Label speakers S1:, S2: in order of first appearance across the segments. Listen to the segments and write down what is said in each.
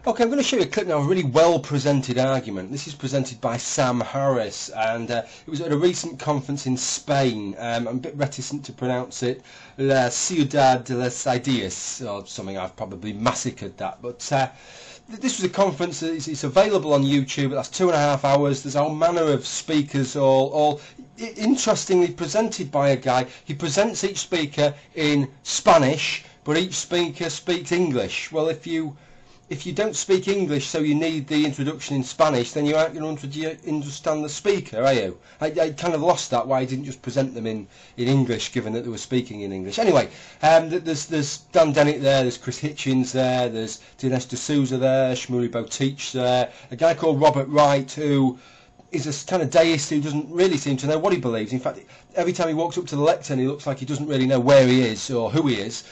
S1: Okay, I'm going to show you a clip now of a really well-presented argument. This is presented by Sam Harris, and it was at a recent conference in Spain. I'm a bit reticent to pronounce it. La Ciudad de las Ideas, or something. I've probably massacred that. But this was a conference. It's available on YouTube. That's 2.5 hours. There's a whole manner of speakers, all interestingly presented by a guy. He presents each speaker in Spanish, but each speaker speaks English. Well, if you don't speak English, so you need the introduction in Spanish, then you aren't going to understand the speaker, are you? I kind of lost that, why I didn't just present them in English, given that they were speaking in English. Anyway, there's Dan Dennett there, there's Chris Hitchens there, there's Dinesh D'Souza there, Shmuley Boteach there, a guy called Robert Wright, who is a kind of deist who doesn't really seem to know what he believes. In fact, every time he walks up to the lectern, he looks like he doesn't really know where he is or who he is.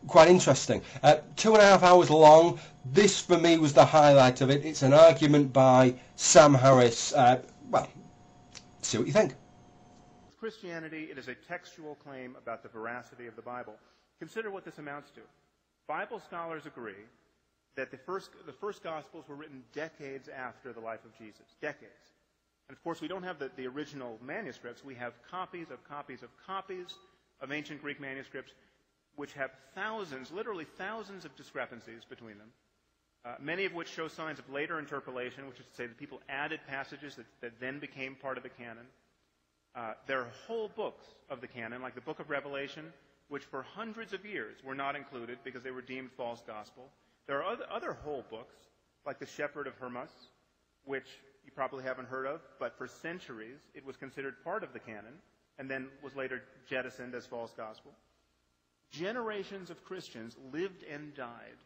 S1: Quite interesting. 2.5 hours long. This, for me, was the highlight of it. It's an argument by Sam Harris. Well, see what you think.
S2: Christianity, it is a textual claim about the veracity of the Bible. Consider what this amounts to. Bible scholars agree that the first Gospels were written decades after the life of Jesus. Decades. And, of course, we don't have the original manuscripts. We have copies of copies of copies of ancient Greek manuscripts which have thousands, literally thousands of discrepancies between them, many of which show signs of later interpolation, which is to say that people added passages that then became part of the canon. There are whole books of the canon, like the Book of Revelation, which for hundreds of years were not included because they were deemed false gospel. There are other whole books, like the Shepherd of Hermas, which you probably haven't heard of, but for centuries it was considered part of the canon and then was later jettisoned as false gospel. Generations of Christians lived and died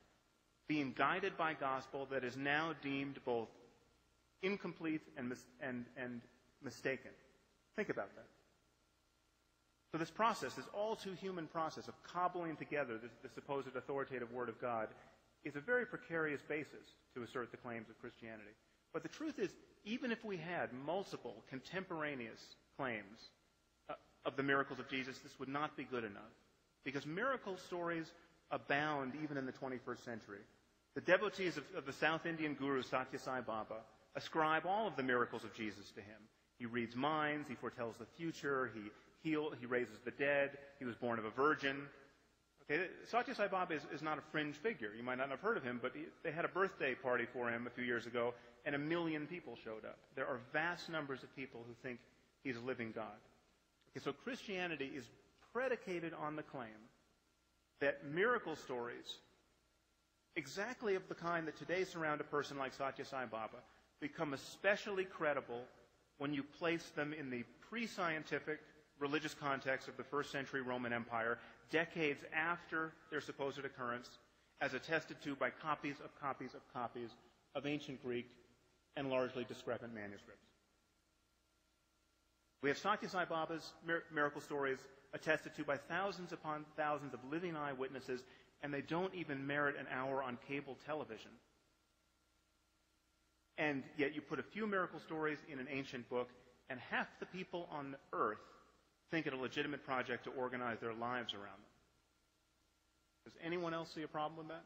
S2: being guided by gospel that is now deemed both incomplete and mistaken. Think about that. So this process, this all-too-human process of cobbling together the supposed authoritative Word of God, is a very precarious basis to assert the claims of Christianity. But the truth is, even if we had multiple contemporaneous claims of the miracles of Jesus, this would not be good enough. Because miracle stories abound even in the 21st century. The devotees of the South Indian guru Satya Sai Baba ascribe all of the miracles of Jesus to him. He reads minds, he foretells the future, he raises the dead, he was born of a virgin. Okay, Satya Sai Baba is not a fringe figure. You might not have heard of him, but they had a birthday party for him a few years ago, and 1 million people showed up. There are vast numbers of people who think he's a living God. Okay, so Christianity is predicated on the claim that miracle stories, exactly of the kind that today surround a person like Satya Sai Baba, become especially credible when you place them in the pre-scientific religious context of the first century Roman Empire, decades after their supposed occurrence, as attested to by copies of copies of copies of ancient Greek and largely discrepant manuscripts. We have Satya Sai Baba's miracle stories attested to by thousands upon thousands of living eyewitnesses, and they don't even merit an hour on cable television. And yet you put a few miracle stories in an ancient book, and half the people on earth think it a legitimate project to organize their lives around them. Does anyone else see a problem with that?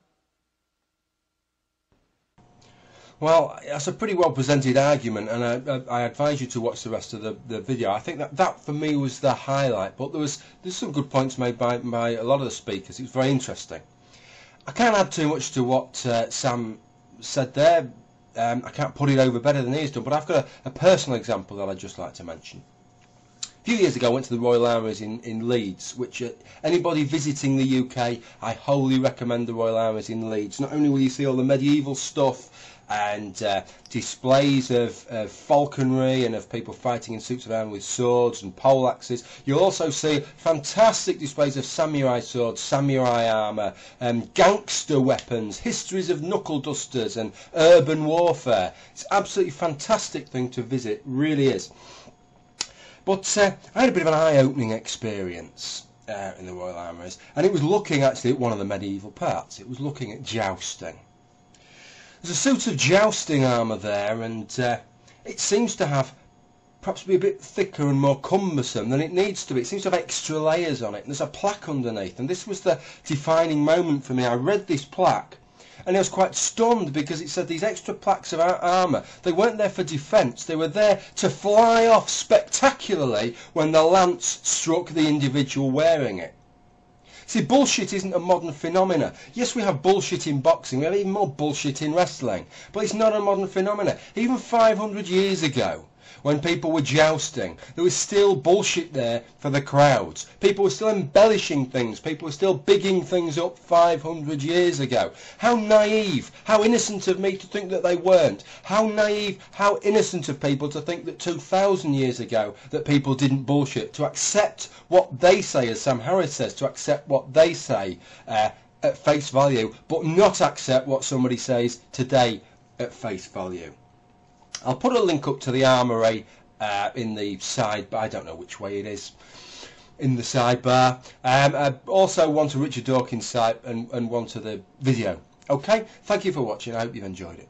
S1: Well, that's a pretty well presented argument, and I advise you to watch the rest of the video. I think that for me was the highlight, but there's some good points made by a lot of the speakers. It was very interesting. I can't add too much to what Sam said there. I can't put it over better than he's done, but I've got a personal example that I'd just like to mention. A few years ago, I went to the Royal Armouries in Leeds, which anybody visiting the UK, I wholly recommend the Royal Armouries in Leeds. Not only will you see all the medieval stuff and displays of falconry and of people fighting in suits of armour with swords and pole axes, you'll also see fantastic displays of samurai swords, samurai armour, gangster weapons, histories of knuckle dusters and urban warfare. It's an absolutely fantastic thing to visit, really is. But I had a bit of an eye-opening experience in the Royal Armouries, and it was looking actually at one of the medieval parts. It was looking at jousting. There's a suit of jousting armour there, and it seems to have perhaps be a bit thicker and more cumbersome than it needs to be. It seems to have extra layers on it, and there's a plaque underneath, and this was the defining moment for me. I read this plaque, And I was quite stunned because it said these extra plaques of armour, they weren't there for defence, they were there to fly off spectacularly when the lance struck the individual wearing it. See, bullshit isn't a modern phenomenon. Yes, we have bullshit in boxing, we have even more bullshit in wrestling, but it's not a modern phenomenon. Even 500 years ago, when people were jousting, there was still bullshit there for the crowds. People were still embellishing things. People were still bigging things up 500 years ago. How naive, how innocent of me to think that they weren't. How naive, how innocent of people to think that 2,000 years ago that people didn't bullshit, to accept what they say, as Sam Harris says, to accept what they say at face value, but not accept what somebody says today at face value. I'll put a link up to the Armoury in the sidebar. I don't know which way it is. In the sidebar. Also one to Richard Dawkins' site and one to the video. Okay, thank you for watching. I hope you've enjoyed it.